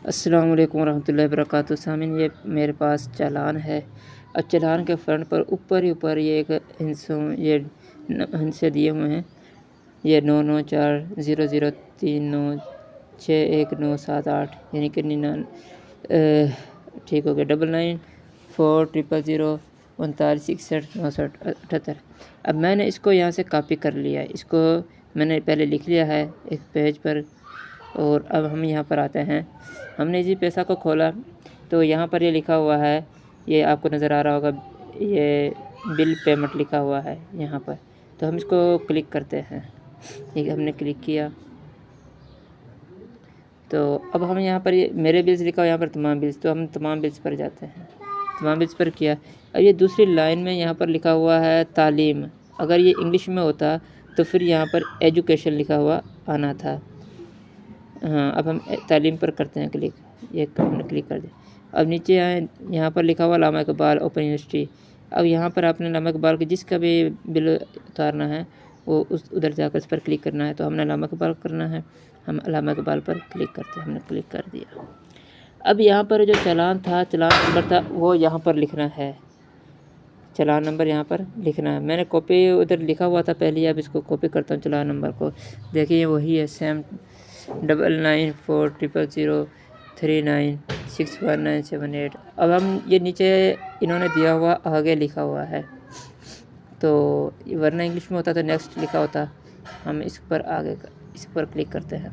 السلام علیکم ورحمۃ اللہ وبرکاتہ۔ سامعین، یہ میرے پاس چالان ہے اور چالان کے فرنٹ پر اوپر یہ ایک ہندسے دیے ہوئے ہیں، یہ 994003961978 یعنی کہ ٹھیک ہو گیا 994000396168۔ اب میں نے اس کو یہاں سے کاپی کر لیا ہے، اس کو میں نے پہلے لکھ لیا ہے ایک پیج پر، اور اب ہم یہاں پر آتے ہیں۔ ہم نے جی پیسہ کو کھولا تو یہاں پر یہ لکھا ہوا ہے، یہ آپ کو نظر آ رہا ہوگا، یہ بل پیمنٹ لکھا ہوا ہے یہاں پر، تو ہم اس کو کلک کرتے ہیں۔ ٹھیک ہے، ہم نے کلک کیا تو اب ہم یہاں پر میرے بلز لکھا ہوا یہاں پر تمام بلز، تو ہم تمام بلز پر جاتے ہیں، تمام بلز پر کیا۔ اب یہ دوسری لائن میں یہاں پر لکھا ہوا ہے تعلیم، اگر یہ انگلش میں ہوتا تو پھر یہاں پر ایجوکیشن لکھا ہوا آنا تھا۔ ہاں، اب ہم تعلیم پر کرتے ہیں کلک، یہ ہم نے کلک کر دیا۔ اب نیچے آئیں، یہاں پر لکھا ہوا علامہ اقبال اوپن یونیورسٹی۔ اب یہاں پر آپ نے علامہ اقبال کے جس کا بھی بل اتارنا ہے وہ ادھر جا کر اس پر کلک کرنا ہے، تو ہم نے علامہ اقبال کرنا ہے، ہم علامہ اقبال پر کلک کرتے ہیں، ہم نے کلک کر دیا۔ اب یہاں پر جو چالان تھا، چالان نمبر تھا، وہ یہاں پر لکھنا ہے، چالان نمبر یہاں پر لکھنا ہے۔ میں نے کاپی ادھر لکھا ہوا تھا پہلے، اب اس کو کاپی کرتا ہوں چالان نمبر کو، دیکھیے وہی ہے سیم 994003961978۔ اب ہم یہ نیچے انہوں نے دیا ہوا آگے لکھا ہوا ہے، تو ورنہ انگلش میں ہوتا تو نیکسٹ لکھا ہوتا، ہم اس پر آگے اس پر کلک کرتے ہیں۔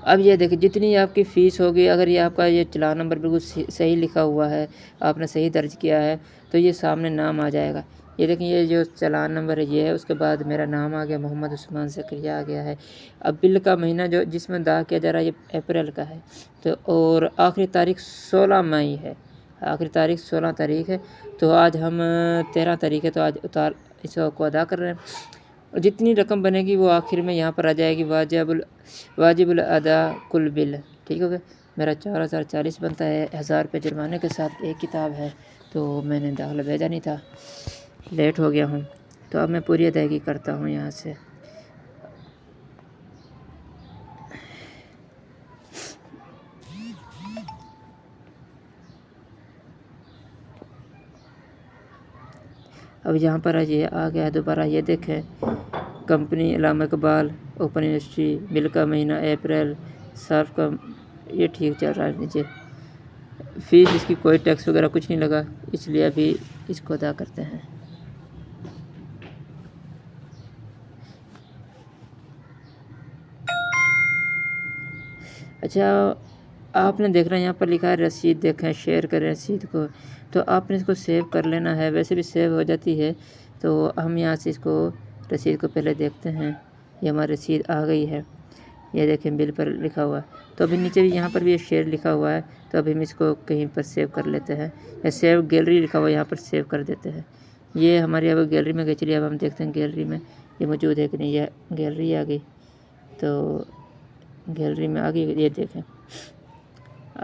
اب یہ دیکھیں جتنی آپ کی فیس ہوگی، اگر یہ آپ کا یہ چالان نمبر بالکل صحیح لکھا ہوا ہے، آپ نے صحیح درج کیا ہے، تو یہ سامنے نام آ جائے گا۔ یہ دیکھیں، یہ جو چالان نمبر ہے یہ ہے، اس کے بعد میرا نام آ گیا، محمد عثمان زکریہ آ گیا ہے۔ اب بل کا مہینہ جو جس میں ادا کیا جا رہا ہے یہ اپریل کا ہے، تو اور آخری تاریخ 16 مئی ہے، آخری تاریخ 16 تاریخ ہے، تو آج ہم 13 تاریخ ہے، تو آج اس کو ادا کر رہے ہیں، اور جتنی رقم بنے گی وہ آخر میں یہاں پر آ جائے گی، واجب الادا کل بل۔ ٹھیک ہو گیا، میرا 4040 بنتا ہے، 1000 روپے جرمانے کے ساتھ ایک کتاب ہے، تو میں نے داخلہ بھیجا نہیں تھا، لیٹ ہو گیا ہوں، تو اب میں پوری ادائیگی کرتا ہوں یہاں سے۔ اب یہاں پر یہ آ گیا دوبارہ، یہ دیکھیں کمپنی علامہ اقبال اوپن یونیورسٹی، بل کا مہینہ اپریل، صارف کا یہ ٹھیک چل رہا ہے۔ نیچے فیس اس کی کوئی ٹیکس وغیرہ کچھ نہیں لگا، اس لیے ابھی اس کو ادا کرتے ہیں۔ اچھا، آپ نے دیکھ رہے ہیں یہاں پر لکھا ہے رسید، دیکھیں شیئر کریں رسید کو، تو آپ نے اس کو سیو کر لینا ہے، ویسے بھی سیو ہو جاتی ہے، تو ہم یہاں سے اس کو رسید کو پہلے دیکھتے ہیں، یہ ہماری رسید آ گئی ہے، یہ دیکھیں بل پر لکھا ہوا ہے، تو ابھی نیچے بھی یہاں پر بھی یہ شیئر لکھا ہوا ہے، تو ابھی ہم اس کو کہیں پر سیو کر لیتے ہیں، یا سیو گیلری لکھا ہوا ہے یہاں پر سیو کر دیتے ہیں۔ یہ ہماری اب گیلری میں گئی، چلیے اب ہم دیکھتے ہیں گیلری میں یہ موجود ہے کہ نہیں، یہ گیلری آ گئی، تو گیلری میں آ گئی، یہ دیکھیں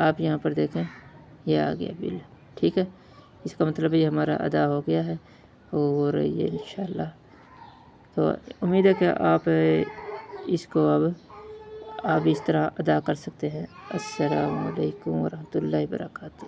آپ یہاں پر دیکھیں یہ آ گیا بل۔ ٹھیک ہے، اس کا مطلب یہ ہمارا ادا ہو گیا ہے، اور یہ انشاءاللہ تو امید ہے کہ آپ اس کو اب آپ اس طرح ادا کر سکتے ہیں۔ السلام علیکم ورحمۃ اللہ وبرکاتہ۔